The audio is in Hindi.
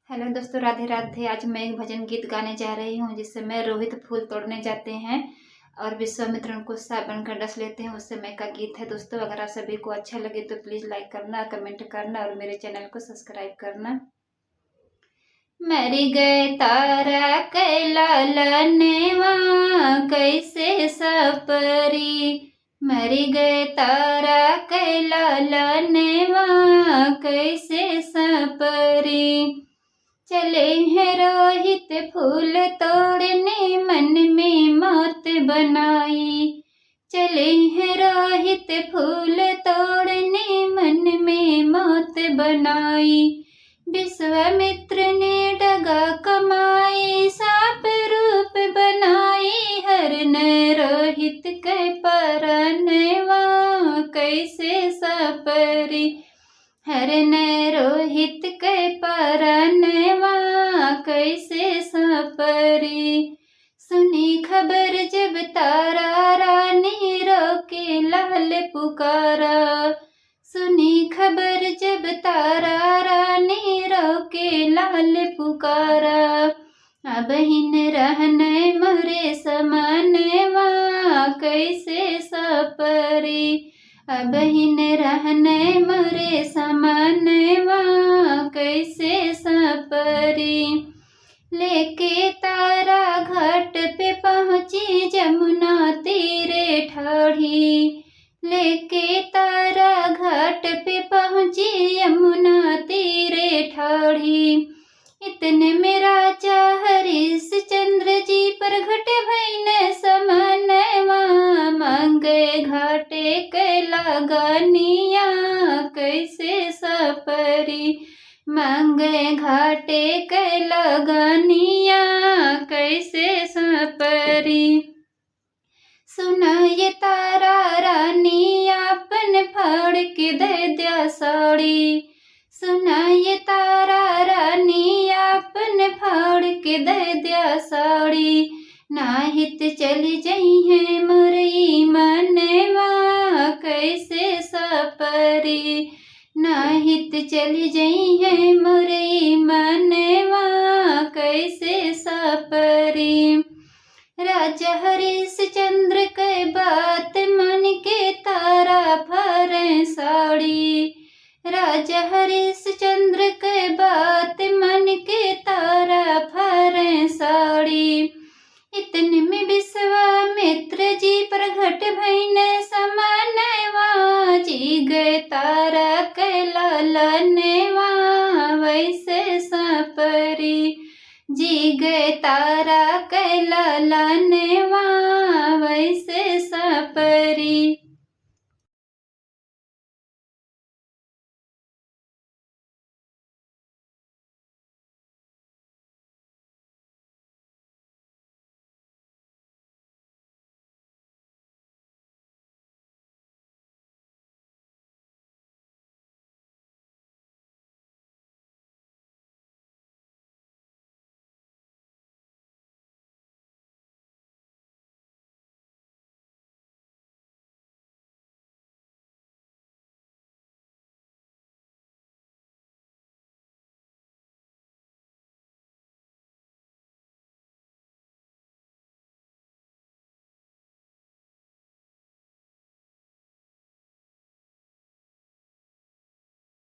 हेलो दोस्तों, राधे राधे। आज मैं एक भजन गीत गाने जा रही हूँ जिस समय रोहित फूल तोड़ने जाते हैं और विश्वामित्र उनको सांप बनकर डस लेते हैं। उस समय का गीत है दोस्तों। अगर आप सभी को अच्छा लगे तो प्लीज लाइक करना, कमेंट करना और मेरे चैनल को सब्सक्राइब करना। मर गए तारा कैलालनेवा कैसे सपरी, मर गए तारा कैलालनेवा कैसे सपरी। चले हैं रोहित फूल तोड़ने मन में मौत बनाई, चले हैं रोहित फूल तोड़ने मन में मौत बनाई। विश्वामित्र ने डगा कमाई, सांप रूप बनाई, हरन रोहित के परनवा कैसे सपरी, हरन रोहित के परनवा कैसे सपरी। सुनी खबर जब तारा रानी रोके लाल पुकारा, सुनी खबर जब तारा रानी रोके लाल पुकारा। अब हिन रहने मोरे समानवा कैसे सपरी, अब हिन रहने मोरे समानवा कैसे सपरी। लेके तारा घाट पे पहुंची जमुना तीरे ठाढ़ी, लेके तारा घाट पे पहुंची यमुना तीरे ठाढ़ी। इतने में राजा हरिश्चंद्र जी प्रगट भइने समनवा, मांगे घाटे कैला गानिया कैसे सपरी, मांगे घाटे कैला गानिया कैसे सपरी। सुना ये तारा रानी आपन फाड़ के दे दिया साड़ी, सुना ये तारा रानी आपन फाड़ के दे दिया साड़ी। नाहित चली जई है मोरई मनवा कैसे सपरी, नाहित चली जई है मोरई मनवा कैसे सपरी। राजा हरिश्चंद्र के बात मन के तारा फरे साड़ी, राजा हरिश्चंद्र के बात मन के तारा फरे साड़ी। इतने में विश्वामित्र जी प्रगट भइने समानवा, जी गए तारा कैलालनेवा वैसे सपरी, जी गए तारा कैलालनेवा वैसे सपरी।